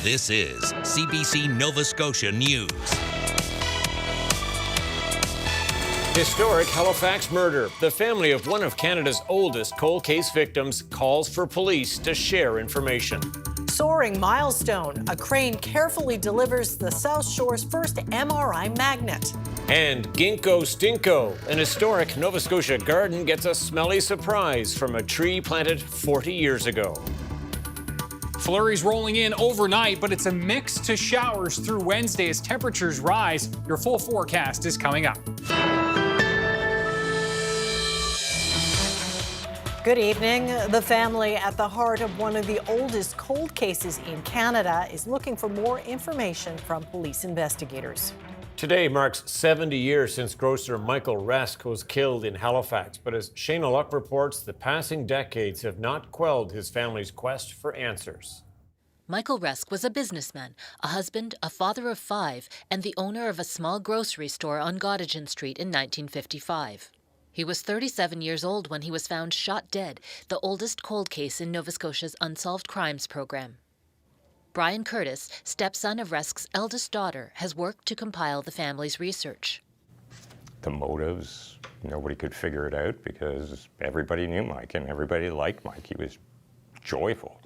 This is CBC Nova Scotia News. Historic Halifax murder. The family of one of Canada's oldest cold case victims calls for police to share information. Soaring milestone. A crane carefully delivers the South Shore's first MRI magnet. And ginkgo stinko. An historic Nova Scotia garden gets a smelly surprise from a tree planted 40 years ago. Flurries rolling in overnight, but it's a mix to showers through Wednesday as temperatures rise. Your full forecast is coming up. Good evening. The family at the heart of one of the oldest cold cases in Canada is looking for more information from police investigators. Today marks 70 years since grocer Michael Resk was killed in Halifax. But as Shayna Luck reports, the passing decades have not quelled his family's quest for answers. Michael Resk was a businessman, a husband, a father of 5, and the owner of a small grocery store on Gottingen Street in 1955. He was 37 years old when he was found shot dead, the oldest cold case in Nova Scotia's Unsolved Crimes program. Brian Curtis, stepson of Resk's eldest daughter, has worked to compile the family's research. The motives, nobody could figure it out because everybody knew Mike and everybody liked Mike. He was joyful,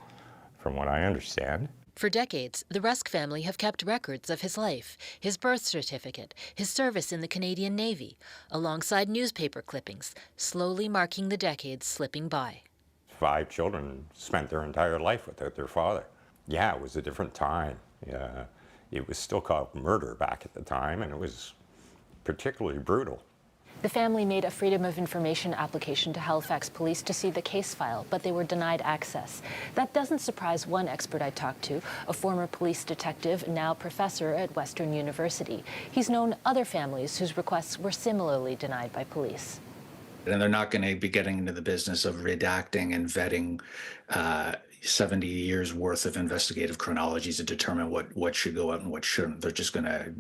from what I understand. For decades, the Resk family have kept records of his life, his birth certificate, his service in the Canadian Navy, alongside newspaper clippings, slowly marking the decades slipping by. 5 children spent their entire life without their father. Yeah, it was a different time. It was still called murder back at the time, and it was particularly brutal. The family made a Freedom of Information application to Halifax police to see the case file, but they were denied access. That doesn't surprise one expert I talked to, a former police detective, now professor at Western University. He's known other families whose requests were similarly denied by police. And they're not going to be getting into the business of redacting and vetting 70 years worth of investigative chronologies to determine what should go out and what shouldn't. They're just going to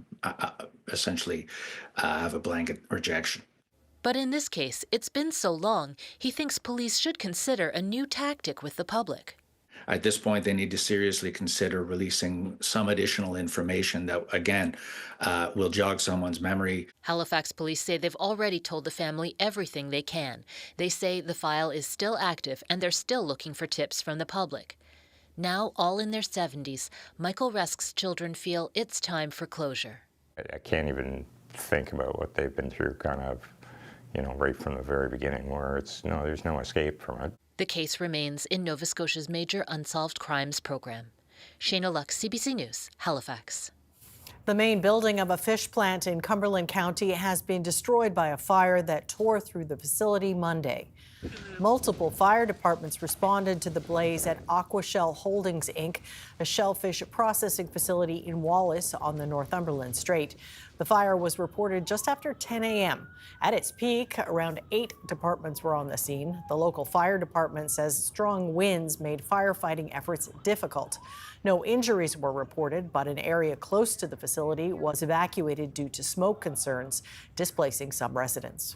essentially have a blanket rejection. But in this case, it's been so long, he thinks police should consider a new tactic with the public. At this point, they need to seriously consider releasing some additional information that, again, will jog someone's memory. Halifax police say they've already told the family everything they can. They say the file is still active and they're still looking for tips from the public. Now, all in their 70s, Michael Resk's children feel it's time for closure. I can't even think about what they've been through kind of, right from the very beginning, where there's no escape from it. The case remains in Nova Scotia's major unsolved crimes program. Shayna Luck, CBC News, Halifax. The main building of a fish plant in Cumberland County has been destroyed by a fire that tore through the facility Monday. Multiple fire departments responded to the blaze at Aquashell Holdings, Inc., a shellfish processing facility in Wallace on the Northumberland Strait. The fire was reported just after 10 a.m. At its peak, around 8 departments were on the scene. The local fire department says strong winds made firefighting efforts difficult. No injuries were reported, but an area close to the facility was evacuated due to smoke concerns, displacing some residents.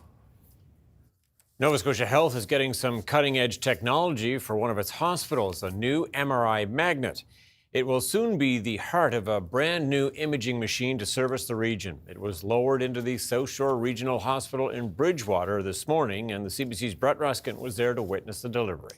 Nova Scotia Health is getting some cutting-edge technology for one of its hospitals, a new MRI magnet. It will soon be the heart of a brand new imaging machine to service the region. It was lowered into the South Shore Regional Hospital in Bridgewater this morning, and the CBC's Brett Ruskin was there to witness the delivery.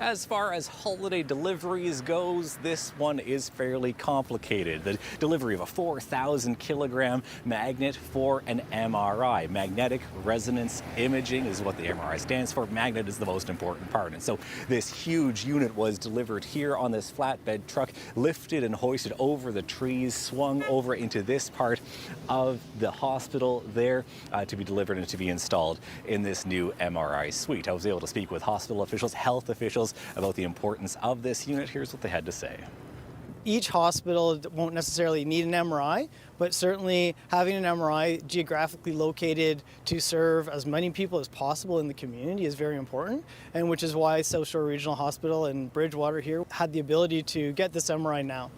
As far as holiday deliveries goes, this one is fairly complicated. The delivery of a 4,000 kilogram magnet for an MRI. Magnetic resonance imaging is what the MRI stands for. Magnet is the most important part. And so this huge unit was delivered here on this flatbed truck, lifted and hoisted over the trees, swung over into this part of the hospital there to be delivered and to be installed in this new MRI suite. I was able to speak with hospital officials, health officials, about the importance of this unit. Here's what they had to say. Each hospital won't necessarily need an MRI, but certainly having an MRI geographically located to serve as many people as possible in the community is very important, and which is why South Shore Regional Hospital and Bridgewater here had the ability to get this MRI now.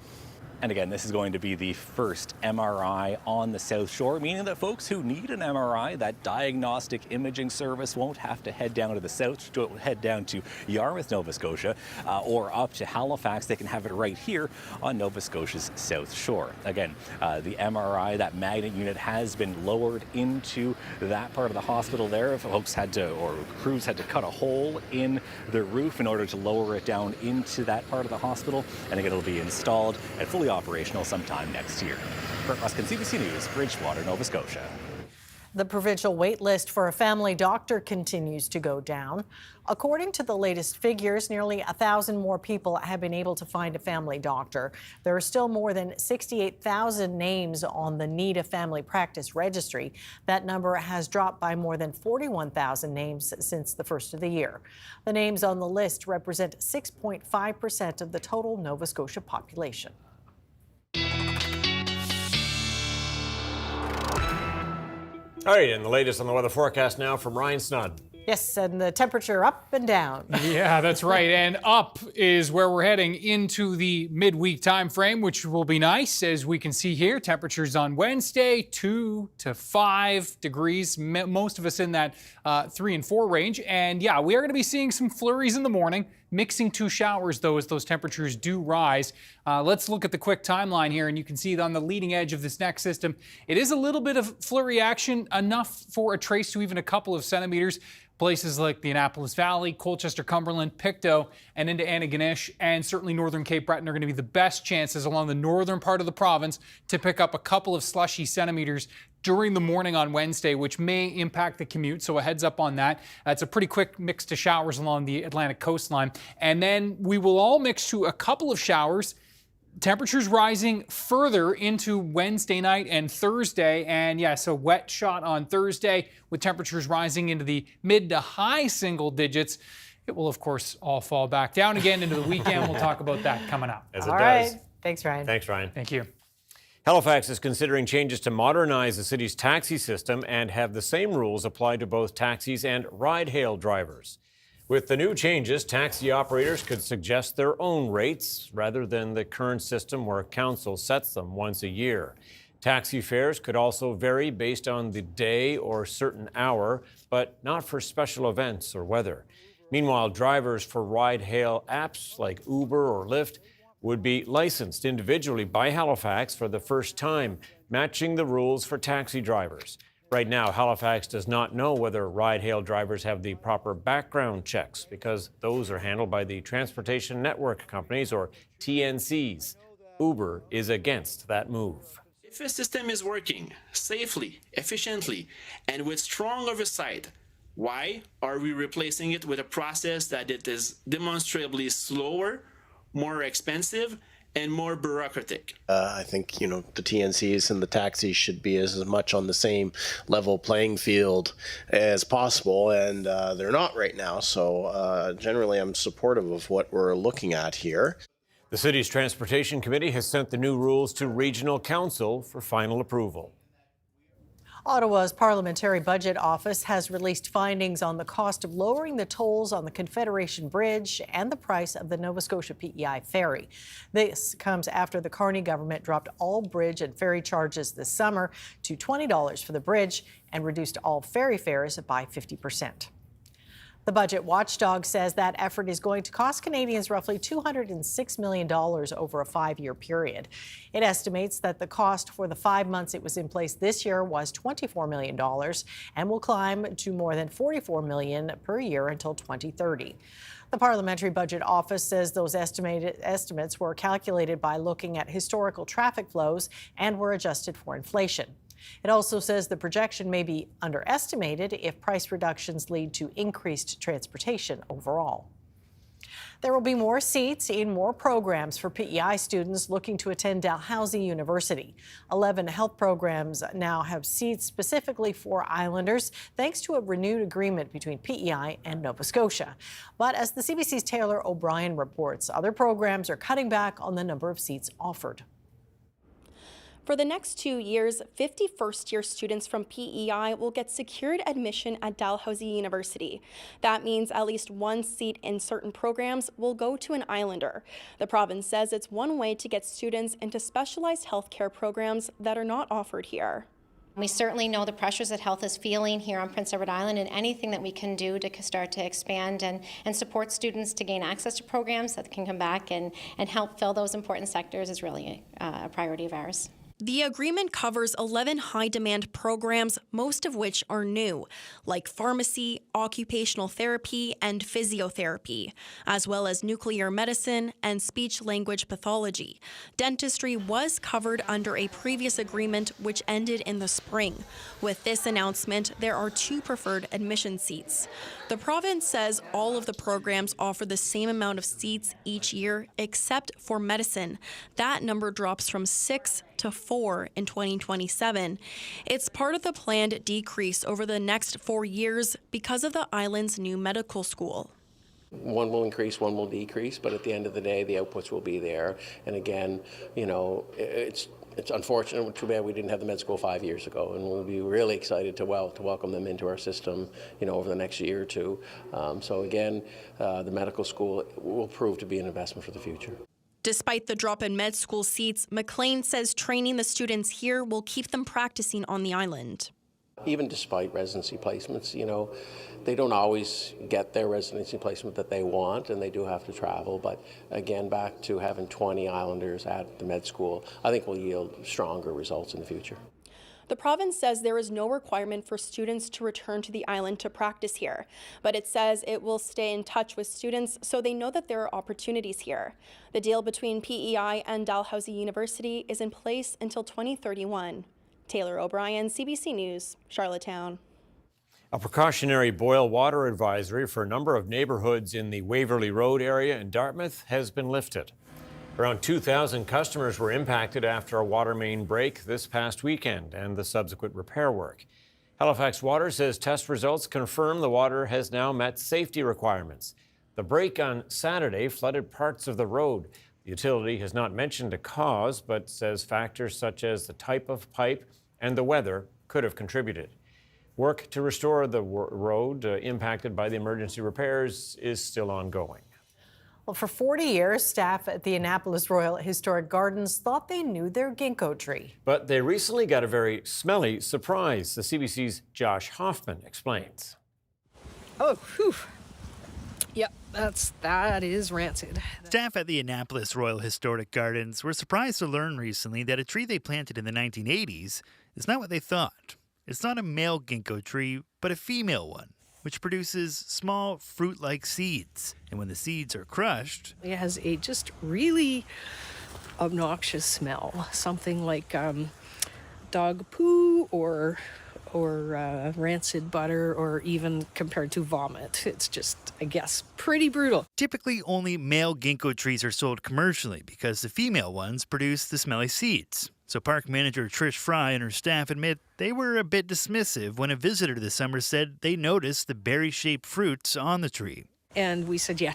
And again, this is going to be the first MRI on the South Shore, meaning that folks who need an MRI, that diagnostic imaging service, won't have to head down to the south, to head down to Yarmouth, Nova Scotia, or up to Halifax. They can have it right here on Nova Scotia's South Shore. Again, the MRI, that magnet unit, has been lowered into that part of the hospital there. Folks had to, or crews had to cut a hole in the roof in order to lower it down into that part of the hospital. And again, it'll be installed and fully operational sometime next year. Brett Ruskin, CBC News, Bridgewater, Nova Scotia. The provincial wait list for a family doctor continues to go down. According to the latest figures, nearly 1,000 more people have been able to find a family doctor. There are still more than 68,000 names on the Need a Family Practice registry. That number has dropped by more than 41,000 names since the first of the year. The names on the list represent 6.5% of the total Nova Scotia population. All right, and the latest on the weather forecast now from Ryan Snoddon. Yes, and the temperature up and down. Yeah, that's right. And up is where we're heading into the midweek time frame, which will be nice. As we can see here, temperatures on Wednesday, 2 to 5 degrees. Most of us in that 3 and 4 range. And yeah, we are going to be seeing some flurries in the morning, mixing to showers, though, as those temperatures do rise. Let's look at the quick timeline here, and you can see on the leading edge of this next system, it is a little bit of flurry action, enough for a trace to even a couple of centimeters. Places like the Annapolis Valley, Colchester, Cumberland, Pictou, and into Antigonish, and certainly northern Cape Breton are going to be the best chances along the northern part of the province to pick up a couple of slushy centimeters during the morning on Wednesday, which may impact the commute, so a heads up on that. It's a pretty quick mix to showers along the Atlantic coastline. And then we will all mix to a couple of showers. Temperatures rising further into Wednesday night and Thursday. And yes, a wet shot on Thursday with temperatures rising into the mid to high single digits. It will, of course, all fall back down again into the weekend. We'll talk about that coming up. As it All does. right. Thanks, Ryan. Thanks, Ryan. Thank you. Halifax is considering changes to modernize the city's taxi system and have the same rules apply to both taxis and ride-hail drivers. With the new changes, taxi operators could suggest their own rates rather than the current system where council sets them once a year. Taxi fares could also vary based on the day or certain hour, but not for special events or weather. Meanwhile, drivers for ride-hail apps like Uber or Lyft would be licensed individually by Halifax for the first time, matching the rules for taxi drivers. Right now, Halifax does not know whether ride-hail drivers have the proper background checks because those are handled by the Transportation Network Companies, or TNCs. Uber is against that move. If a system is working safely, efficiently, and with strong oversight, why are we replacing it with a process that it is demonstrably slower, more expensive, and more bureaucratic? I think, the TNCs and the taxis should be as much on the same level playing field as possible, and they're not right now. So generally, I'm supportive of what we're looking at here. The city's Transportation Committee has sent the new rules to Regional Council for final approval. Ottawa's Parliamentary Budget Office has released findings on the cost of lowering the tolls on the Confederation Bridge and the price of the Nova Scotia PEI ferry. This comes after the Carney government dropped all bridge and ferry charges this summer to $20 for the bridge and reduced all ferry fares by 50%. The budget watchdog says that effort is going to cost Canadians roughly $206 million over a 5-year period. It estimates that the cost for the 5 months it was in place this year was $24 million and will climb to more than $44 million per year until 2030. The Parliamentary Budget Office says those estimates were calculated by looking at historical traffic flows and were adjusted for inflation. It also says the projection may be underestimated if price reductions lead to increased transportation overall. There will be more seats in more programs for PEI students looking to attend Dalhousie University. 11 health programs now have seats specifically for Islanders, thanks to a renewed agreement between PEI and Nova Scotia. But as the CBC's Taylor O'Brien reports, other programs are cutting back on the number of seats offered. For the next 2 years, 50 first-year students from PEI will get secured admission at Dalhousie University. That means at least one seat in certain programs will go to an Islander. The province says it's one way to get students into specialized healthcare programs that are not offered here. We certainly know the pressures that health is feeling here on Prince Edward Island, and anything that we can do to start to expand and support students to gain access to programs that can come back and help fill those important sectors is really a priority of ours. The agreement covers 11 high-demand programs, most of which are new, like pharmacy, occupational therapy, and physiotherapy, as well as nuclear medicine and speech-language pathology. Dentistry was covered under a previous agreement which ended in the spring. With this announcement, there are 2 preferred admission seats. The province says all of the programs offer the same amount of seats each year, except for medicine. That number drops from 6 to 4 in 2027. It's part of the planned decrease over the next 4 years because of the island's new medical school. One will increase, one will decrease, but at the end of the day, the outputs will be there. And again, you know, it's unfortunate, too bad we didn't have the med school 5 years ago, and we'll be really excited to welcome them into our system, you know, over the next year or two. So again, the medical school will prove to be an investment for the future. Despite the drop in med school seats, McLean says training the students here will keep them practicing on the island. Even despite residency placements, you know, they don't always get their residency placement that they want, and they do have to travel. But again, back to having 20 Islanders at the med school, I think will yield stronger results in the future. The province says there is no requirement for students to return to the island to practice here, but it says it will stay in touch with students so they know that there are opportunities here. The deal between PEI and Dalhousie University is in place until 2031. Taylor O'Brien, CBC News, Charlottetown. A precautionary boil water advisory for a number of neighborhoods in the Waverley Road area in Dartmouth has been lifted. Around 2,000 customers were impacted after a water main break this past weekend and the subsequent repair work. Halifax Water says test results confirm the water has now met safety requirements. The break on Saturday flooded parts of the road. The utility has not mentioned a cause, but says factors such as the type of pipe and the weather could have contributed. Work to restore the road impacted by the emergency repairs is still ongoing. Well, for 40 years, staff at the Annapolis Royal Historic Gardens thought they knew their ginkgo tree. But they recently got a very smelly surprise. The CBC's Josh Hoffman explains. Oh, whew. Yep, that is rancid. Staff at the Annapolis Royal Historic Gardens were surprised to learn recently that a tree they planted in the 1980s is not what they thought. It's not a male ginkgo tree, but a female one, which produces small fruit-like seeds. And when the seeds are crushed, it has a just really obnoxious smell, something like dog poo or rancid butter, or even compared to vomit. It's just, I guess, pretty brutal. Typically, only male ginkgo trees are sold commercially because the female ones produce the smelly seeds. So park manager Trish Fry and her staff admit they were a bit dismissive when a visitor this summer said they noticed the berry-shaped fruits on the tree. And we said, yeah,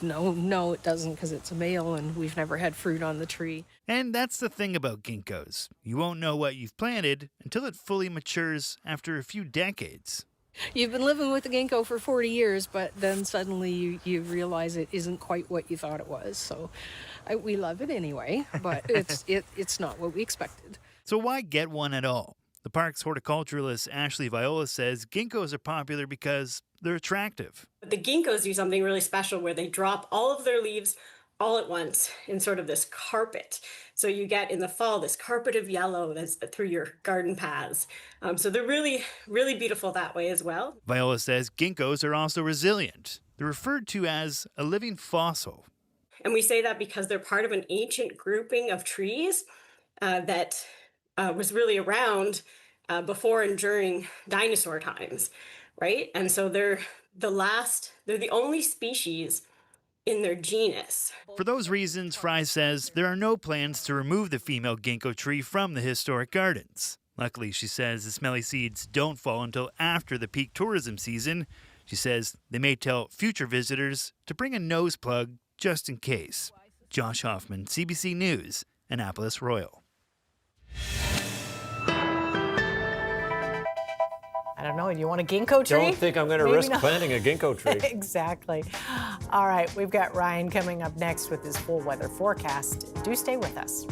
no, it doesn't, because it's a male and we've never had fruit on the tree. And that's the thing about ginkgos. You won't know what you've planted until it fully matures after a few decades. You've been living with the ginkgo for 40 years, but then suddenly you realize it isn't quite what you thought it was. So we love it anyway, but it's not what we expected. So why get one at all? The park's horticulturalist Ashley Viola says ginkgos are popular because they're attractive. The ginkgos do something really special where they drop all of their leaves all at once in sort of this carpet. So you get in the fall this carpet of yellow that's through your garden paths. So they're really, really beautiful that way as well. Viola says ginkgos are also resilient. They're referred to as a living fossil. And we say that because they're part of an ancient grouping of trees that was really around before and during dinosaur times, right? And so they're the only species in their genus. For those reasons, Fry says there are no plans to remove the female ginkgo tree from the historic gardens. Luckily, she says the smelly seeds don't fall until after the peak tourism season. She says they may tell future visitors to bring a nose plug just in case. Josh Hoffman, CBC News, Annapolis Royal. I don't know. Do you want a ginkgo tree? Don't think I'm going to Maybe risk not. planting a ginkgo tree. Exactly. All right, we've got Ryan coming up next with his full weather forecast. Do stay with us.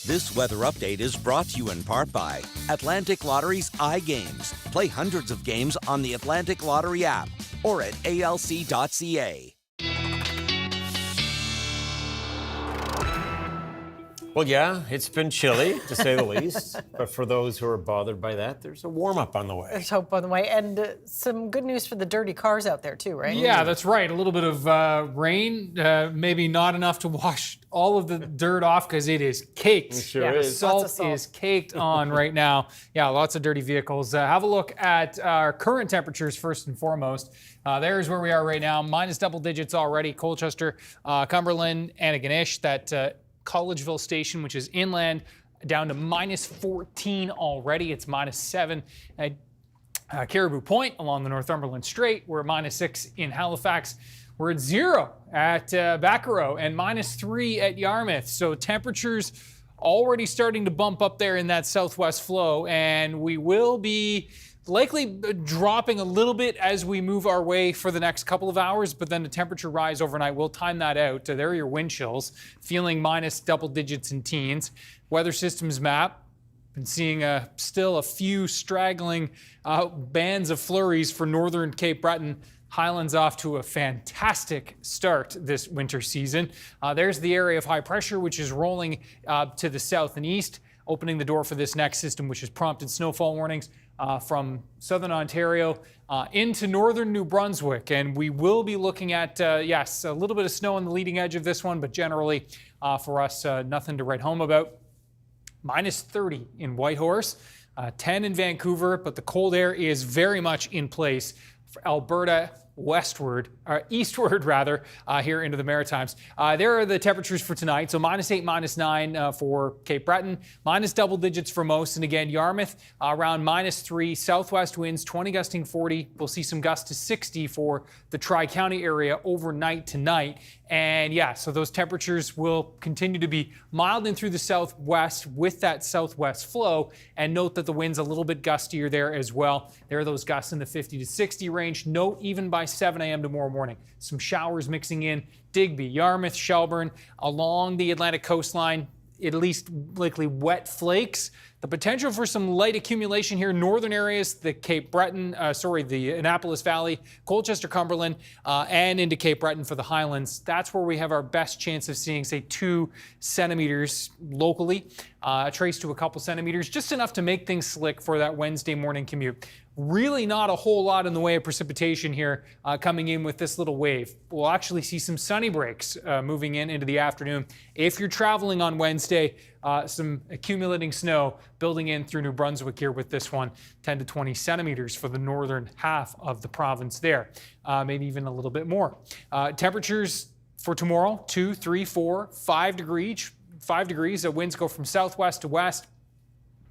This weather update is brought to you in part by Atlantic Lottery's iGames. Play hundreds of games on the Atlantic Lottery app or at alc.ca. Well, yeah, it's been chilly, to say the least. But for those who are bothered by that, there's a warm-up on the way. There's hope on the way. And some good news for the dirty cars out there, too, right? Yeah, that's right. A little bit of rain, maybe not enough to wash all of the dirt off because it is caked. It sure is. Salt is caked on right now. Yeah, lots of dirty vehicles. Have a look at our current temperatures first and foremost. There's where we are right now. Minus double digits already. Colchester, Cumberland, Antigonish, that Collegeville station, which is inland, down to minus 14 already. It's minus 7 at Caribou Point along the Northumberland Strait. We're at minus 6 in Halifax. We're at 0 at Bacaro and minus 3 at Yarmouth. So temperatures already starting to bump up there in that southwest flow, and we will be likely dropping a little bit as we move our way for the next couple of hours, but then the temperature rise overnight. We'll time that out. There are your wind chills, feeling minus double digits in teens. Weather systems map, been seeing still a few straggling bands of flurries for northern Cape Breton. Highlands off to a fantastic start this winter season. There's the area of high pressure, which is rolling to the south and east, opening the door for this next system, which has prompted snowfall warnings from southern Ontario into northern New Brunswick. And we will be looking at, yes, a little bit of snow on the leading edge of this one, but generally for us, nothing to write home about. Minus 30 in Whitehorse, 10 in Vancouver, but the cold air is very much in place for Alberta eastward rather, here into the Maritimes. There are the temperatures for tonight. So -8, -9 for Cape Breton, minus double digits for most. And again, Yarmouth around -3, southwest winds 20 gusting 40. We'll see some gusts to 60 for the Tri-County area overnight tonight. And yeah, so those temperatures will continue to be mild in through the southwest with that southwest flow. And note that the wind's a little bit gustier there as well. There are those gusts in the 50 to 60 range. Note even by 7 a.m. tomorrow morning, some showers mixing in Digby, Yarmouth, Shelburne, along the Atlantic coastline, at least likely wet flakes. The potential for some light accumulation here, northern areas, the Cape Breton, the Annapolis Valley, Colchester, Cumberland, and into Cape Breton for the Highlands. That's where we have our best chance of seeing, say, 2 centimeters locally, trace to a couple centimeters, just enough to make things slick for that Wednesday morning commute. Really not a whole lot in the way of precipitation here coming in with this little wave. We'll actually see some sunny breaks moving into the afternoon. If you're traveling on Wednesday, some accumulating snow building in through New Brunswick here with this one, 10 to 20 centimeters for the northern half of the province there, maybe even a little bit more. Temperatures for tomorrow, 2, 3, 4, 5 degrees. 5 degrees. Winds go from southwest to west.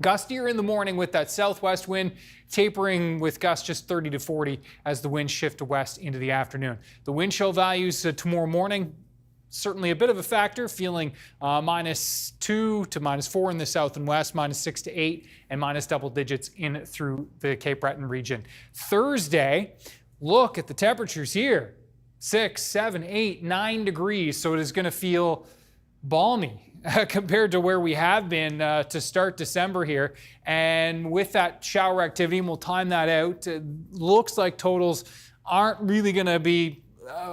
Gustier in the morning with that southwest wind, tapering with gusts just 30 to 40 as the winds shift to west into the afternoon. The wind chill values tomorrow morning, certainly a bit of a factor, feeling -2 to -4 in the south and west, -6 to 8, and minus double digits in through the Cape Breton region. Thursday, look at the temperatures here, 6, 7, 8, 9 degrees, so it is going to feel balmy compared to where we have been to start December here. And with that shower activity, and we'll time that out, it looks like totals aren't really going to be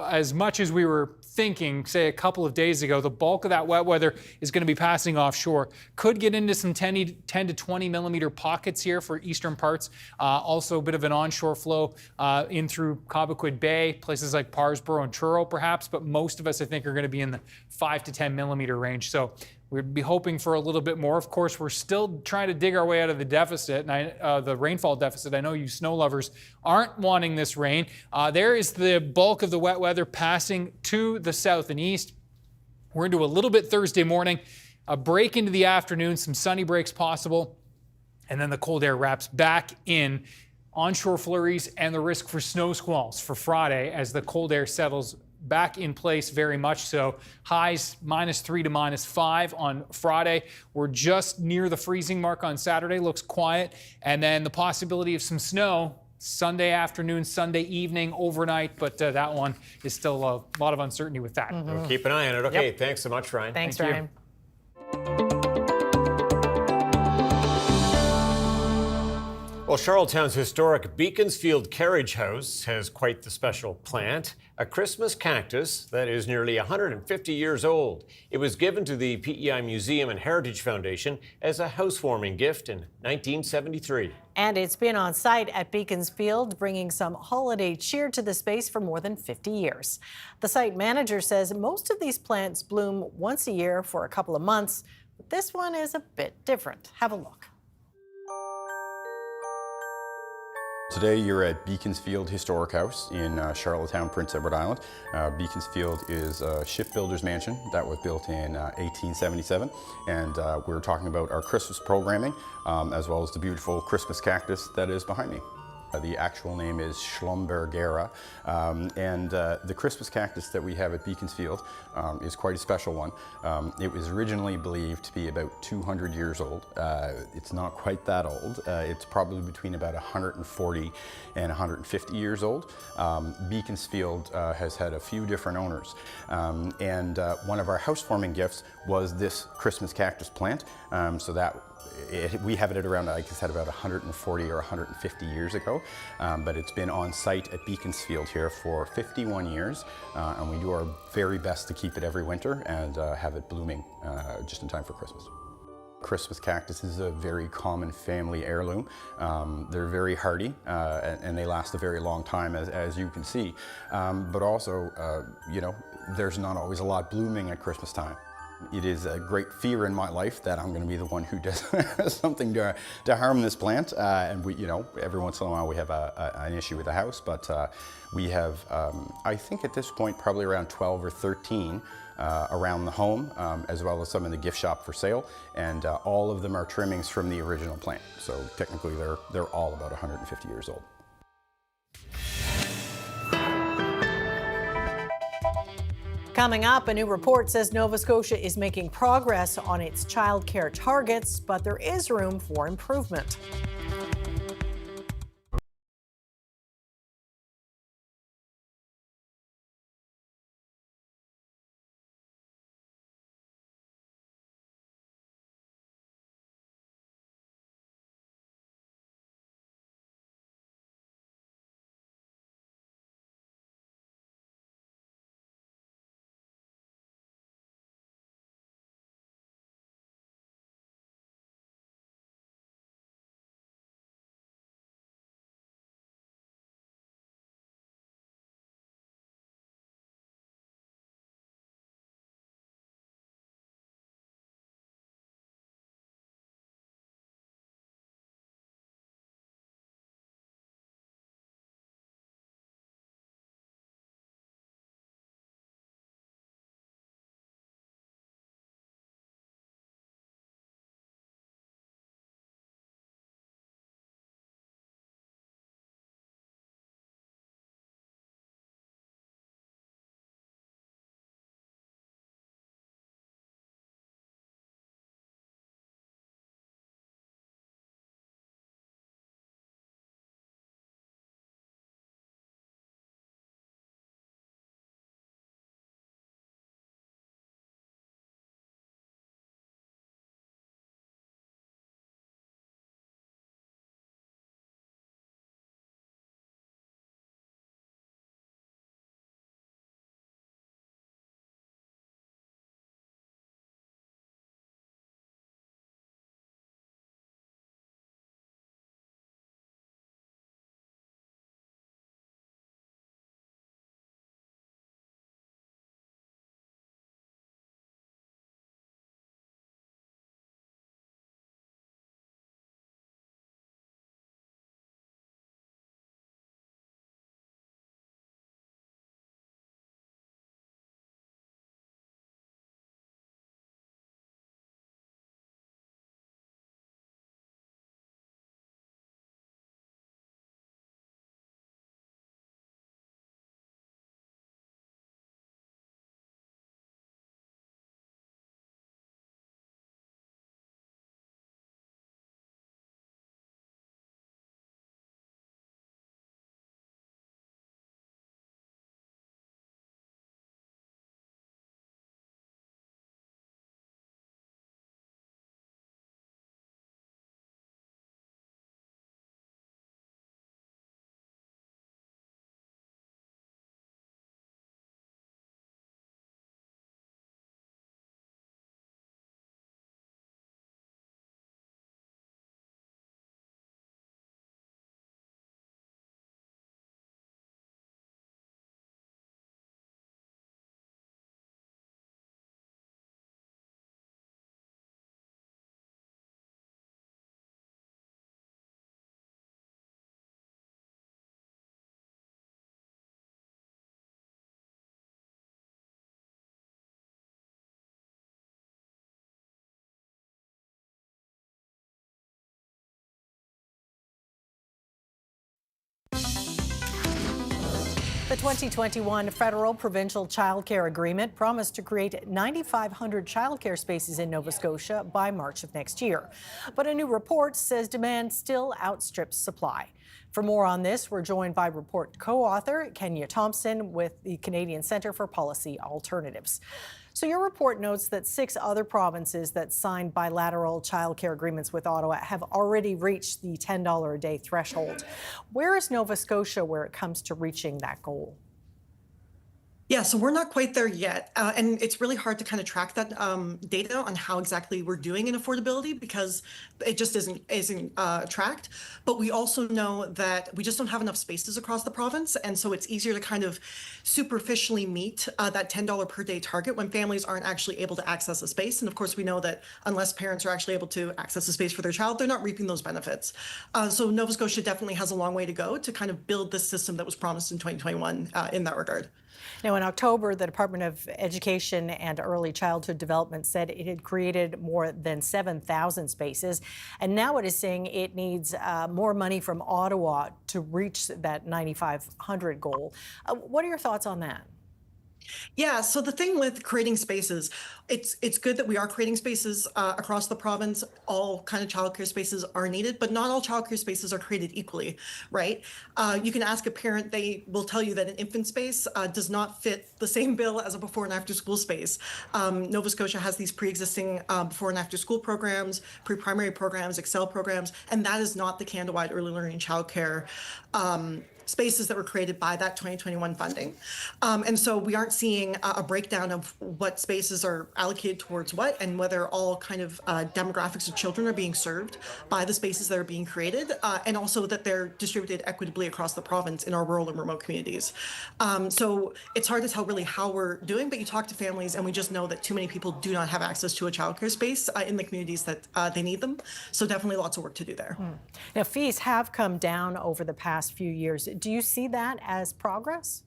as much as we were thinking, say, a couple of days ago. The bulk of that wet weather is going to be passing offshore. Could get into some 10 to 20 millimeter pockets here for eastern parts. Also a bit of an onshore flow in through Cobequid Bay, places like Parsboro and Truro perhaps, but most of us, I think, are going to be in the 5 to 10 millimeter range. So we'd be hoping for a little bit more. Of course, we're still trying to dig our way out of the deficit, and the rainfall deficit. I know you snow lovers aren't wanting this rain. There is the bulk of the wet weather passing to the south and east. We're into a little bit Thursday morning, a break into the afternoon, some sunny breaks possible, and then the cold air wraps back in. Onshore flurries and the risk for snow squalls for Friday as the cold air settles back in place very much so. Highs -3 to -5 on Friday. We're just near the freezing mark on Saturday. Looks quiet. And then the possibility of some snow Sunday afternoon, Sunday evening, overnight. But that one is still a lot of uncertainty with that. We'll keep an eye on it. Okay, Yep. Thanks so much, Ryan. Thanks, Thank Ryan. Well, Charlottetown's historic Beaconsfield Carriage House has quite the special plant, a Christmas cactus that is nearly 150 years old. It was given to the PEI Museum and Heritage Foundation as a housewarming gift in 1973. And it's been on site at Beaconsfield, bringing some holiday cheer to the space for more than 50 years. The site manager says most of these plants bloom once a year for a couple of months, but this one is a bit different. Have a look. Today you're at Beaconsfield Historic House in Charlottetown, Prince Edward Island. Beaconsfield is a shipbuilder's mansion that was built in 1877, and we're talking about our Christmas programming as well as the beautiful Christmas cactus that is behind me. The actual name is Schlumbergera, and the Christmas cactus that we have at Beaconsfield is quite a special one. It was originally believed to be about 200 years old. It's not quite that old. It's probably between about 140 and 150 years old. Beaconsfield has had a few different owners, and one of our housewarming gifts was this Christmas cactus plant. So that we have it at around, like I said, about 140 or 150 years ago, but it's been on site at Beaconsfield here for 51 years, and we do our very best to keep it every winter and have it blooming just in time for Christmas. Christmas cactus is a very common family heirloom. They're very hardy and they last a very long time, as you can see, but also, you know, there's not always a lot blooming at Christmas time. It is a great fear in my life that I'm going to be the one who does something to harm this plant. And we, you know, every once in a while we have an issue with the house, but we have, I think at this point, probably around 12 or 13 around the home, as well as some in the gift shop for sale. And all of them are trimmings from the original plant. So technically they're all about 150 years old. Coming up, a new report says Nova Scotia is making progress on its childcare targets, but there is room for improvement. The 2021 federal provincial childcare agreement promised to create 9,500 childcare spaces in Nova Scotia by March of next year. But a new report says demand still outstrips supply. For more on this, we're joined by report co-author Kenya Thompson with the Canadian Centre for Policy Alternatives. So your report notes that 6 other provinces that signed bilateral childcare agreements with Ottawa have already reached the $10 a day threshold. Where is Nova Scotia where it comes to reaching that goal? Yeah, so we're not quite there yet. And it's really hard to kind of track that data on how exactly we're doing in affordability because it just isn't tracked. But we also know that we just don't have enough spaces across the province. And so it's easier to kind of superficially meet that $10 per day target when families aren't actually able to access a space. And of course, we know that unless parents are actually able to access a space for their child, they're not reaping those benefits. So Nova Scotia definitely has a long way to go to kind of build this system that was promised in 2021 in that regard. Now, in October, the Department of Education and Early Childhood Development said it had created more than 7,000 spaces, and now it is saying it needs more money from Ottawa to reach that 9,500 goal. What are your thoughts on that? Yeah, so the thing with creating spaces, it's good that we are creating spaces across the province. All kind of childcare spaces are needed, but not all childcare spaces are created equally, right? You can ask a parent, they will tell you that an infant space does not fit the same bill as a before and after school space. Nova Scotia has these pre-existing before and after school programs, pre-primary programs, Excel programs, and that is not the Canada-wide early learning childcare spaces that were created by that 2021 funding. And so we aren't seeing a breakdown of what spaces are allocated towards what and whether all kind of demographics of children are being served by the spaces that are being created, and also that they're distributed equitably across the province in our rural and remote communities. So it's hard to tell really how we're doing, but you talk to families and we just know that too many people do not have access to a childcare space in the communities that they need them. So definitely lots of work to do there. Now, fees have come down over the past few years. Do you see that as progress?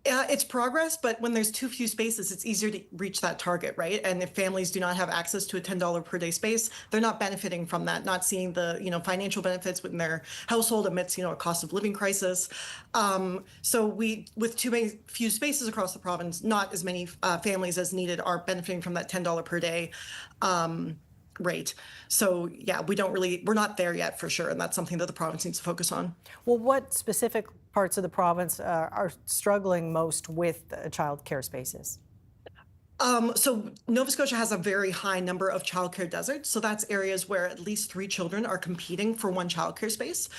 It's progress, but when there's too few spaces, it's easier to reach that target, right? And if families do not have access to a $10 per day space, they're not benefiting from that, not seeing the financial benefits within their household amidst a cost of living crisis. So with few spaces across the province, not as many families as needed are benefiting from that $10 per day rate. So yeah, we're not there yet for sure, and that's something that the province needs to focus on. Well, what specific parts of the province are struggling most with child care spaces? So Nova Scotia has a very high number of childcare deserts. So that's areas where at least 3 children are competing for one childcare space.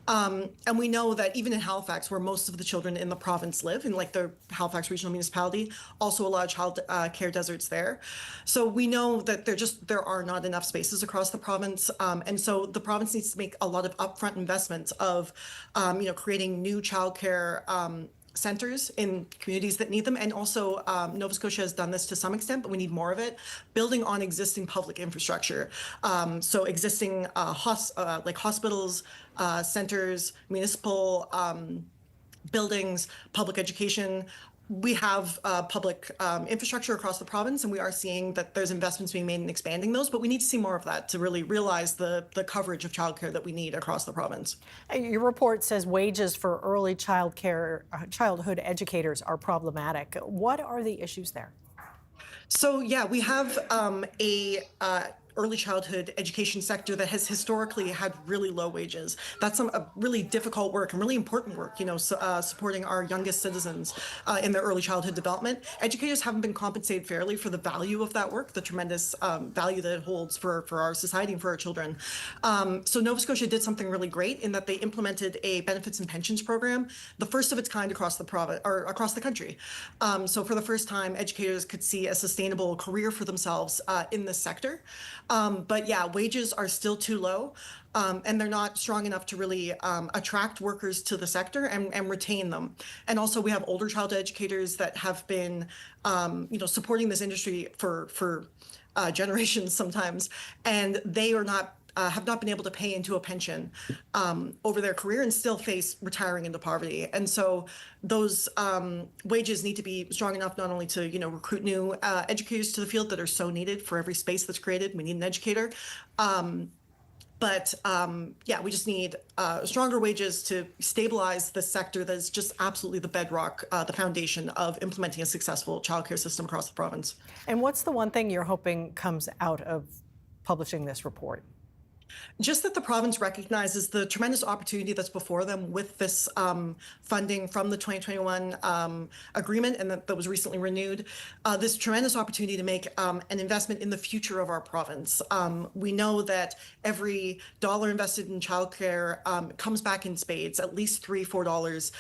And we know that even in Halifax, where most of the children in the province live, in like the Halifax Regional Municipality, also a lot of child care deserts there. So we know that there are not enough spaces across the province. And so the province needs to make a lot of upfront investments of, creating new childcare centers in communities that need them. And also Nova Scotia has done this to some extent, but we need more of it, building on existing public infrastructure. So existing like hospitals, centers, municipal buildings, public education. We have public infrastructure across the province, and we are seeing that there's investments being made in expanding those, but we need to see more of that to really realize the coverage of childcare that we need across the province. Your report says wages for early childhood educators are problematic. What are the issues there? So yeah, we have a early childhood education sector that has historically had really low wages. That's a really difficult work and really important work, supporting our youngest citizens in their early childhood development. Educators haven't been compensated fairly for the value of that work, the tremendous value that it holds for our society and for our children. So Nova Scotia did something really great in that they implemented a benefits and pensions program, the first of its kind across the province or across the country. So for the first time, educators could see a sustainable career for themselves in this sector. But yeah, wages are still too low, and they're not strong enough to really attract workers to the sector and retain them. And also we have older child educators that have been, supporting this industry for generations sometimes, and they are not have not been able to pay into a pension over their career and still face retiring into poverty. And so those wages need to be strong enough not only to recruit new But yeah, we just need stronger wages to stabilize the sector that is just absolutely the bedrock, the foundation of implementing a successful childcare system across the province. And what's the one thing you're hoping comes out of publishing this report? Just that the province recognizes the tremendous opportunity that's before them with this funding from the 2021 agreement, and that was recently renewed. This tremendous opportunity to make an investment in the future of our province. We know that every dollar invested in childcare comes back in spades, at least $3-4.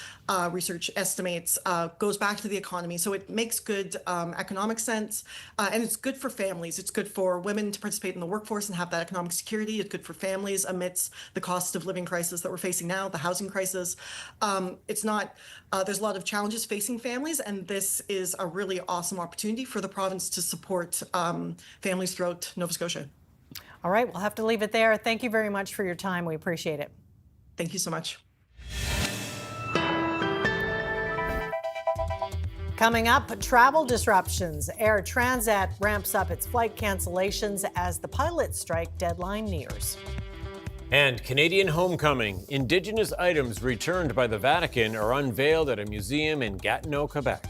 Research estimates goes back to the economy. So it makes good economic sense, and it's good for families. It's good for women to participate in the workforce and have that economic security. It's good for families amidst the cost of living crisis that we're facing now, the housing crisis. It's not, there's a lot of challenges facing families, and this is a really awesome opportunity for the province to support families throughout Nova Scotia. All right, we'll have to leave it there. Thank you very much for your time. We appreciate it. Thank you so much. Coming up, travel disruptions. Air Transat ramps up its flight cancellations as the pilot strike deadline nears. And Canadian homecoming. Indigenous items returned by the Vatican are unveiled at a museum in Gatineau, Quebec.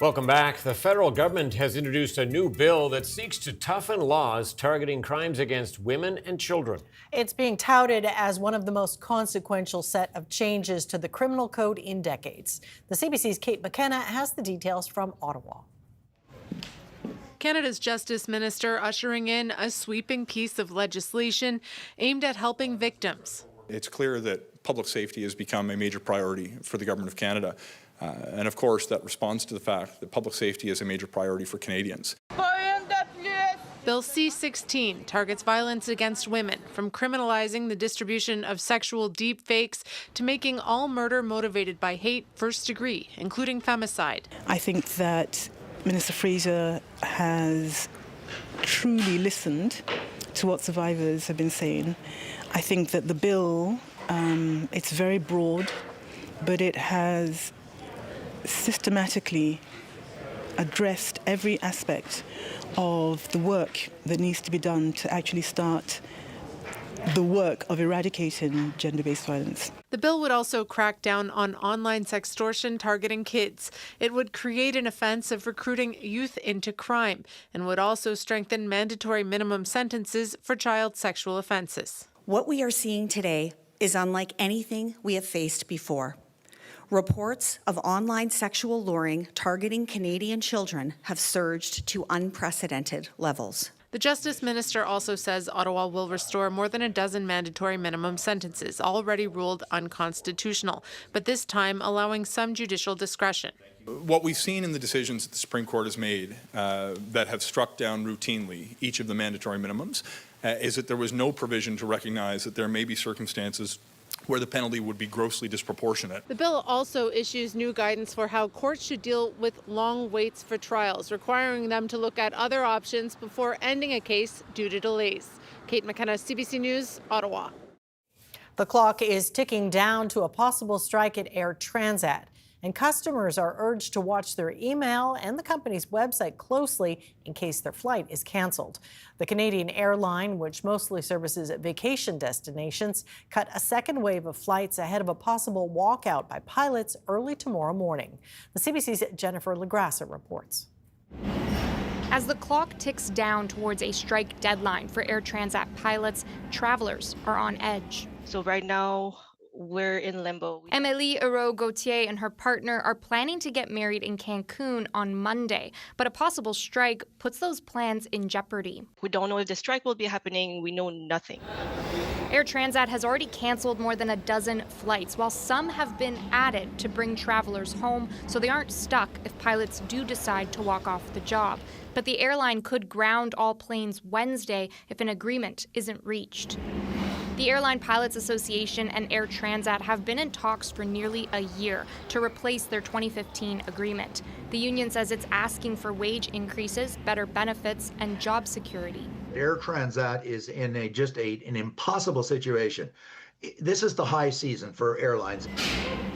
Welcome back. The federal government has introduced a new bill that seeks to toughen laws targeting crimes against women and children. It's being touted as one of the most consequential set of changes to the criminal code in decades. The CBC's Kate McKenna has the details from Ottawa. Canada's Justice Minister ushering in a sweeping piece of legislation aimed at helping victims. It's clear that public safety has become a major priority for the Government of Canada. And of course, that responds to the fact that public safety is a major priority for Canadians. Bill C-16 targets violence against women, from criminalizing the distribution of sexual deepfakes to making all murder motivated by hate first degree, including femicide. I think that Minister Fraser has truly listened to what survivors have been saying. I think that the bill, it's very broad, but it has systematically addressed every aspect of the work that needs to be done to actually start the work of eradicating gender-based violence. The bill would also crack down on online sextortion targeting kids. It would create an offense of recruiting youth into crime and would also strengthen mandatory minimum sentences for child sexual offenses. What we are seeing today is unlike anything we have faced before. Reports of online sexual luring targeting Canadian children have surged to unprecedented levels. The Justice Minister also says Ottawa will restore more than a dozen mandatory minimum sentences already ruled unconstitutional, but this time allowing some judicial discretion. What we've seen in the decisions that the Supreme Court has made that have struck down routinely each of the mandatory minimums is that there was no provision to recognize that there may be circumstances where the penalty would be grossly disproportionate. The bill also issues new guidance for how courts should deal with long waits for trials, requiring them to look at other options before ending a case due to delays. Kate McKenna, CBC News, Ottawa. The clock is ticking down to a possible strike at Air Transat, and customers are urged to watch their email and the company's website closely in case their flight is canceled. The Canadian airline, which mostly services vacation destinations, cut a second wave of flights ahead of a possible walkout by pilots early tomorrow morning. The CBC's Jennifer Legrassa reports. As the clock ticks down towards a strike deadline for Air Transat pilots, travelers are on edge. So right now, we're in limbo. Amélie Hérault-Gauthier and her partner are planning to get married in Cancun on Monday, but a possible strike puts those plans in jeopardy. We don't know if the strike will be happening. We know nothing. Air Transat has already canceled more than a dozen flights, while some have been added to bring travelers home so they aren't stuck if pilots do decide to walk off the job. But the airline could ground all planes Wednesday if an agreement isn't reached. The Airline Pilots Association and Air Transat have been in talks for nearly a year to replace their 2015 agreement. The union says it's asking for wage increases, better benefits, and job security. Air Transat is in an impossible situation. This is the high season for airlines.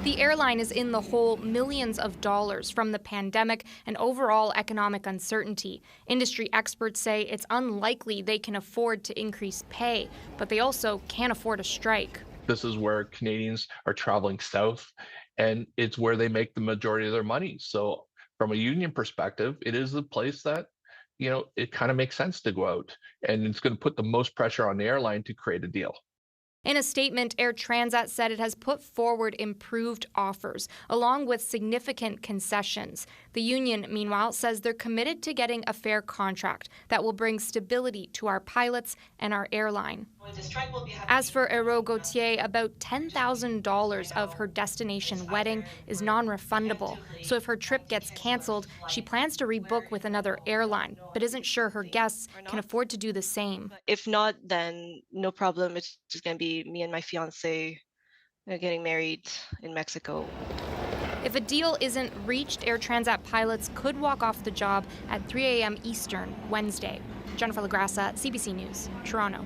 The airline is in the hole millions of dollars from the pandemic and overall economic uncertainty. Industry experts say it's unlikely they can afford to increase pay, but they also can't afford a strike. This is where Canadians are traveling south, and it's where they make the majority of their money. So from a union perspective, it is the place that, it kind of makes sense to go out, and it's going to put the most pressure on the airline to create a deal. In a statement, Air Transat said it has put forward improved offers, along with significant concessions. The union, meanwhile, says they're committed to getting a fair contract that will bring stability to our pilots and our airline. As for Hérault-Gauthier, about $10,000 of her destination wedding is non-refundable. So if her trip gets canceled, she plans to rebook with another airline, but isn't sure her guests can afford to do the same. If not, then no problem. It's just going to be me and my fiance getting married in Mexico. If a deal isn't reached, Air Transat pilots could walk off the job at 3 a.m. Eastern Wednesday. Jennifer Legrassa, CBC News, Toronto.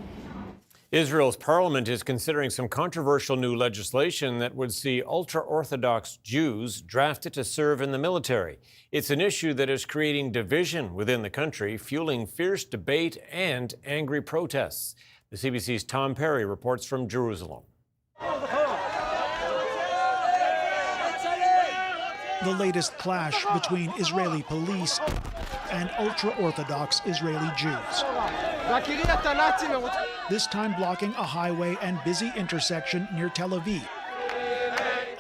Israel's parliament is considering some controversial new legislation that would see ultra-Orthodox Jews drafted to serve in the military. It's an issue that is creating division within the country, fueling fierce debate and angry protests. The CBC's Tom Perry reports from Jerusalem. The latest clash between Israeli police and ultra-Orthodox Israeli Jews. This time blocking a highway and busy intersection near Tel Aviv.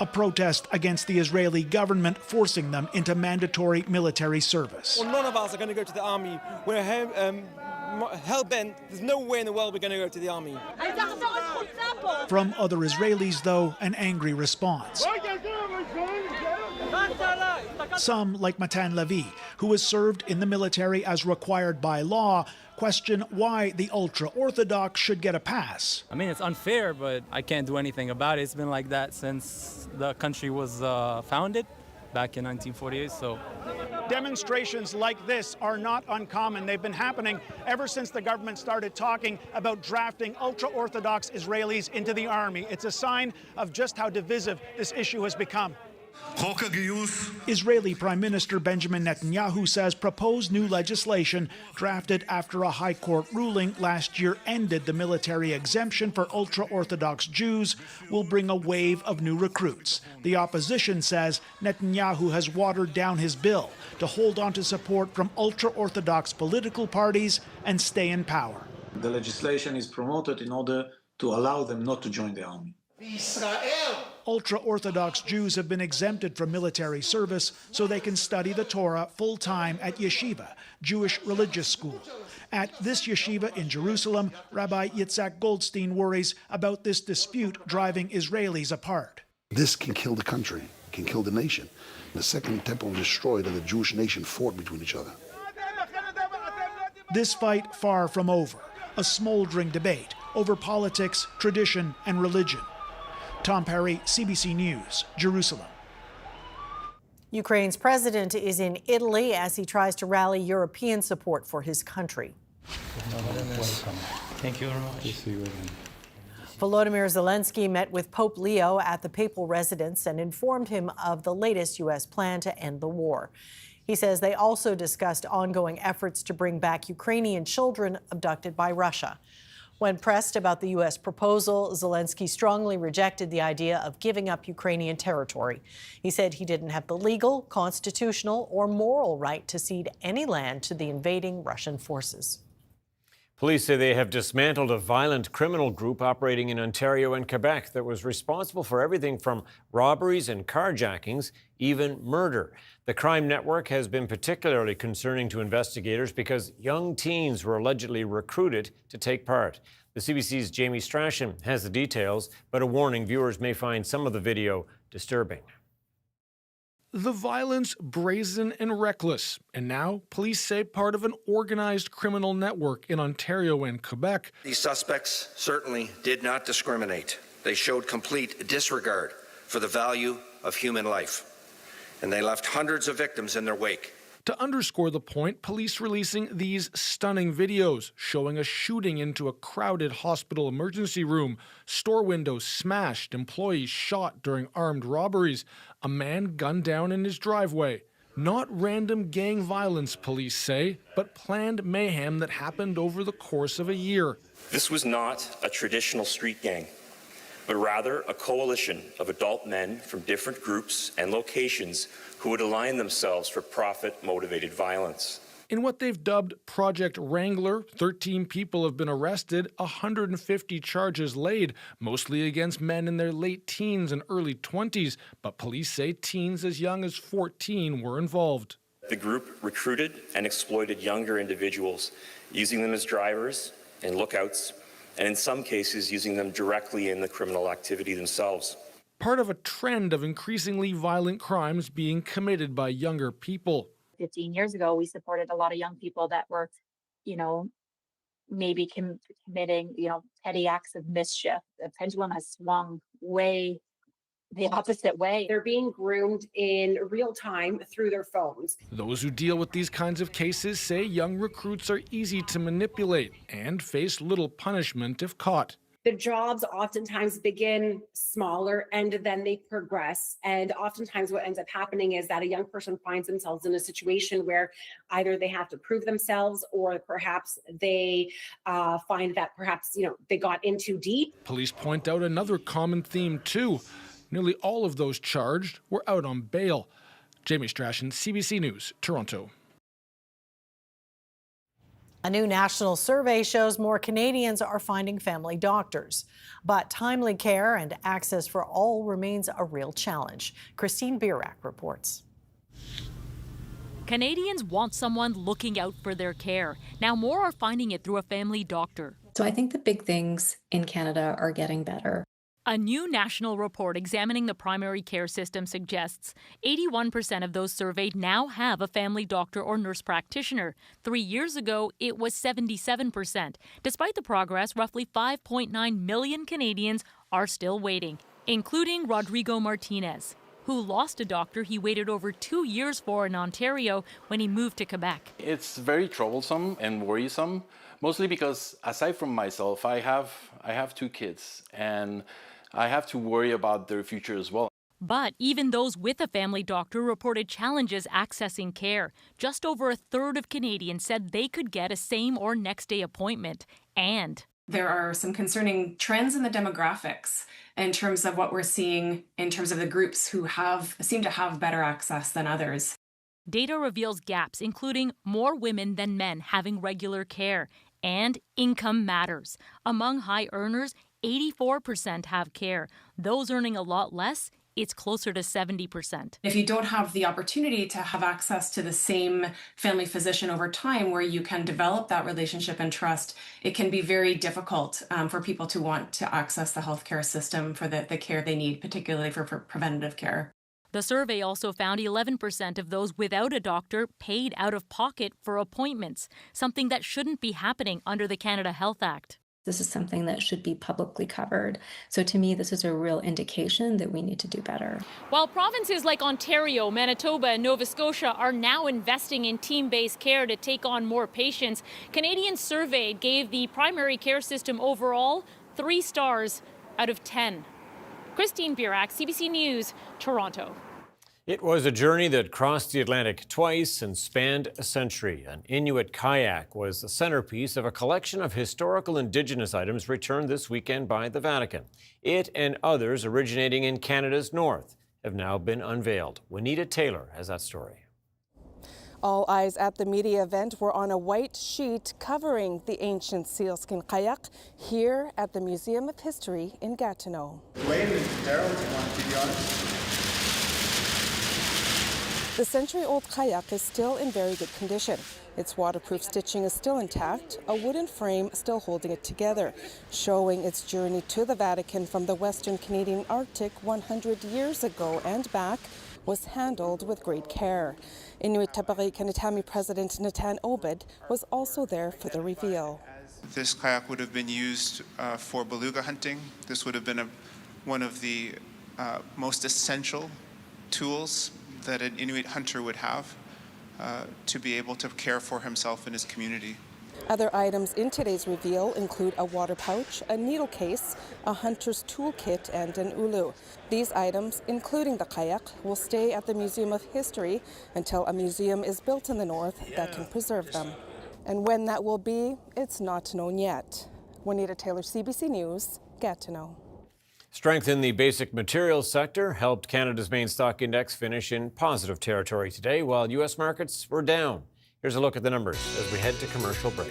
A protest against the Israeli government forcing them into mandatory military service. Well, none of us are going to go to the army. We're hell-bent. There's no way in the world we're going to go to the army. From other Israelis, though, an angry response. Some, like Matan Levi, who has served in the military as required by law, question why the ultra-Orthodox should get a pass. I mean, it's unfair, but I can't do anything about it. It's been like that since the country was founded back in 1948, so. Demonstrations like this are not uncommon. They've been happening ever since the government started talking about drafting ultra-Orthodox Israelis into the army. It's a sign of just how divisive this issue has become. Israeli Prime Minister Benjamin Netanyahu says proposed new legislation drafted after a high court ruling last year ended the military exemption for ultra-Orthodox Jews will bring a wave of new recruits. The opposition says Netanyahu has watered down his bill to hold on to support from ultra-Orthodox political parties and stay in power. The legislation is promoted in order to allow them not to join the army. Ultra-Orthodox Jews have been exempted from military service so they can study the Torah full-time at yeshiva, Jewish religious school. At this yeshiva in Jerusalem, Rabbi Yitzhak Goldstein worries about this dispute driving Israelis apart. This can kill the country, can kill the nation. The second temple was destroyed and the Jewish nation fought between each other. This fight far from over, a smoldering debate over politics, tradition, and religion. Tom Perry, CBC News, Jerusalem. Ukraine's president is in Italy as he tries to rally European support for his country. Thank you very much. Volodymyr Zelensky met with Pope Leo at the papal residence and informed him of the latest U.S. plan to end the war. He says they also discussed ongoing efforts to bring back Ukrainian children abducted by Russia. When pressed about the U.S. proposal, Zelensky strongly rejected the idea of giving up Ukrainian territory. He said he didn't have the legal, constitutional, or moral right to cede any land to the invading Russian forces. Police say they have dismantled a violent criminal group operating in Ontario and Quebec that was responsible for everything from robberies and carjackings, even murder. The crime network has been particularly concerning to investigators because young teens were allegedly recruited to take part. The CBC's Jamie Strachan has the details, but a warning, viewers may find some of the video disturbing. The violence brazen and reckless, and now police say part of an organized criminal network in Ontario and Quebec. These suspects certainly did not discriminate. They showed complete disregard for the value of human life, and they left hundreds of victims in their wake. To underscore the point, police releasing these stunning videos showing a shooting into a crowded hospital emergency room, store windows smashed, employees shot during armed robberies, a man gunned down in his driveway. Not random gang violence, police say, but planned mayhem that happened over the course of a year. This was not a traditional street gang, but rather a coalition of adult men from different groups and locations who would align themselves for profit-motivated violence. In what they've dubbed Project Wrangler, 13 people have been arrested, 150 charges laid, mostly against men in their late teens and early 20s, but police say teens as young as 14 were involved. The group recruited and exploited younger individuals, using them as drivers and lookouts, and in some cases using them directly in the criminal activity themselves. Part of a trend of increasingly violent crimes being committed by younger people. 15 years ago, we supported a lot of young people that were, maybe committing, petty acts of mischief. The pendulum has swung way the opposite way. They're being groomed in real time through their phones. Those who deal with these kinds of cases say young recruits are easy to manipulate and face little punishment if caught. The jobs oftentimes begin smaller and then they progress. And oftentimes what ends up happening is that a young person finds themselves in a situation where either they have to prove themselves or perhaps they find that perhaps, they got in too deep. Police point out another common theme too. Nearly all of those charged were out on bail. Jamie Strachan, CBC News, Toronto. A new national survey shows more Canadians are finding family doctors. But timely care and access for all remains a real challenge. Christine Birak reports. Canadians want someone looking out for their care. Now more are finding it through a family doctor. So I think the big things in Canada are getting better. A new national report examining the primary care system suggests 81% of those surveyed now have a family doctor or nurse practitioner. 3 years ago, it was 77%. Despite the progress, roughly 5.9 million Canadians are still waiting, including Rodrigo Martinez, who lost a doctor he waited over 2 years for in Ontario when he moved to Quebec. It's very troublesome and worrisome, mostly because aside from myself, I have 2 kids and I have to worry about their future as well. But even those with a family doctor reported challenges accessing care. Just over a third of Canadians said they could get a same or next day appointment. And there are some concerning trends in the demographics in terms of what we're seeing in terms of the groups who seem to have better access than others. Data reveals gaps, including more women than men having regular care. And income matters. Among high earners, 84% have care. Those earning a lot less, it's closer to 70%. If you don't have the opportunity to have access to the same family physician over time where you can develop that relationship and trust, it can be very difficult for people to want to access the healthcare system for the care they need, particularly for preventative care. The survey also found 11% of those without a doctor paid out of pocket for appointments, something that shouldn't be happening under the Canada Health Act. This is something that should be publicly covered. So to me, this is a real indication that we need to do better. While provinces like Ontario, Manitoba, and Nova Scotia are now investing in team-based care to take on more patients, Canadians surveyed gave the primary care system overall 3 stars out of 10. Christine Birak, CBC News, Toronto. It was a journey that crossed the Atlantic twice and spanned a century. An Inuit kayak was the centerpiece of a collection of historical Indigenous items returned this weekend by the Vatican. It and others originating in Canada's north have now been unveiled. Juanita Taylor has that story. All eyes at the media event were on a white sheet covering the ancient sealskin kayak here at the Museum of History in Gatineau. Wayne and Daryl, do you want to be honest? The century-old kayak is still in very good condition. Its waterproof stitching is still intact, a wooden frame still holding it together, showing its journey to the Vatican from the Western Canadian Arctic 100 years ago and back was handled with great care. Inuit Tapari Kanatami President Natan Obed was also there for the reveal. This kayak would have been used for beluga hunting. This would have been one of the most essential tools that an Inuit hunter would have to be able to care for himself and his community. Other items in today's reveal include a water pouch, a needle case, a hunter's toolkit, and an ulu. These items, including the kayak, will stay at the Museum of History until a museum is built in the north that can preserve them. And when that will be, it's not known yet. Juanita Taylor, CBC News, Gatineau. Strength in the basic materials sector helped Canada's main stock index finish in positive territory today, while U.S. markets were down. Here's a look at the numbers as we head to commercial break.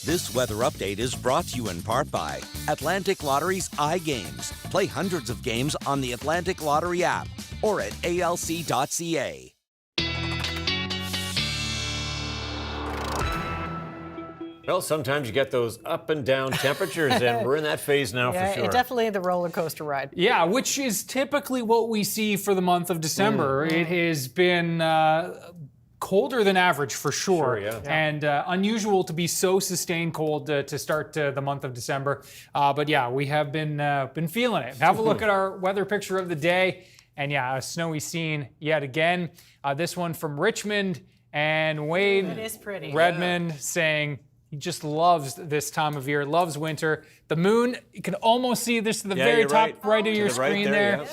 This weather update is brought to you in part by Atlantic Lottery's iGames. Play hundreds of games on the Atlantic Lottery app or at alc.ca. Well, sometimes you get those up and down temperatures, and we're in that phase now for sure. Definitely the roller coaster ride. Yeah, which is typically what we see for the month of December. It has been colder than average for sure, and unusual to be so sustained cold to start the month of December. But yeah, we have been feeling it. Have a look at our weather picture of the day, and yeah, a snowy scene yet again. This one from Richmond, and Wade It is pretty. Redmond saying he just loves this time of year, loves winter. The moon, you can almost see this to the very top right of your screen there.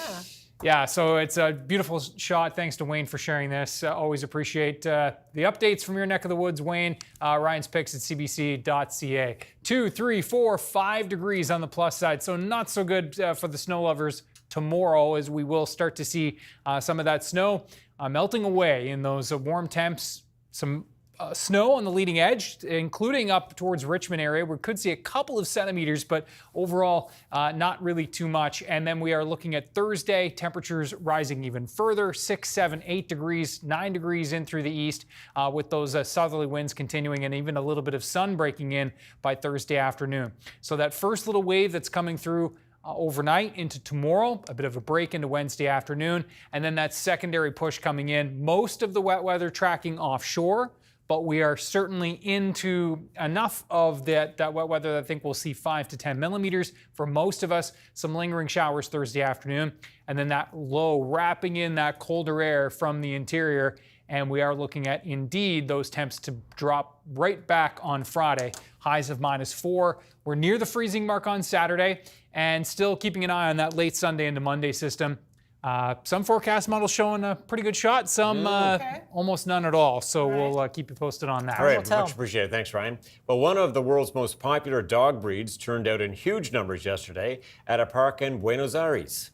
Yeah, so it's a beautiful shot. Thanks to Wayne for sharing this. Always appreciate the updates from your neck of the woods, Wayne. Ryan's picks at cbc.ca. 2, 3, 4, 5 degrees on the plus side, so not so good for the snow lovers tomorrow, as we will start to see some of that snow melting away in those warm temps. Some snow on the leading edge, including up towards Richmond area. We could see a couple of centimeters, but overall, not really too much. And then we are looking at Thursday, temperatures rising even further, 6, 7, 8 degrees, 9 degrees in through the east, with those southerly winds continuing and even a little bit of sun breaking in by Thursday afternoon. So that first little wave that's coming through overnight into tomorrow, a bit of a break into Wednesday afternoon, and then that secondary push coming in. Most of the wet weather tracking offshore, but we are certainly into enough of that wet weather that I think we'll see 5 to 10 millimeters for most of us. Some lingering showers Thursday afternoon, and then that low wrapping in that colder air from the interior. And we are looking at, indeed, those temps to drop right back on Friday. Highs of -4. We're near the freezing mark on Saturday, and still keeping an eye on that late Sunday into Monday system. Some forecast models showing a pretty good shot, some almost none at all. So we'll keep you posted on that. All right, much appreciated. Thanks, Ryan. Well, one of the world's most popular dog breeds turned out in huge numbers yesterday at a park in Buenos Aires.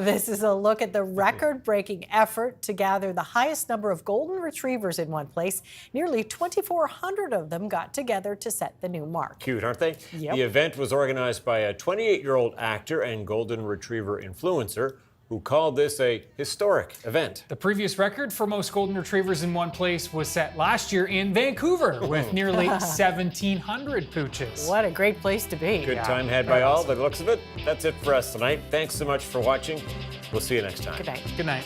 This is a look at the record-breaking effort to gather the highest number of golden retrievers in one place. Nearly 2,400 of them got together to set the new mark. Cute, aren't they? Yep. The event was organized by a 28-year-old actor and golden retriever influencer who called this a historic event. The previous record for most golden retrievers in one place was set last year in Vancouver with nearly 1,700 pooches. What a great place to be. Good time had by all, by the looks of it. That's it for us tonight. Thanks so much for watching. We'll see you next time. Good night. Good night.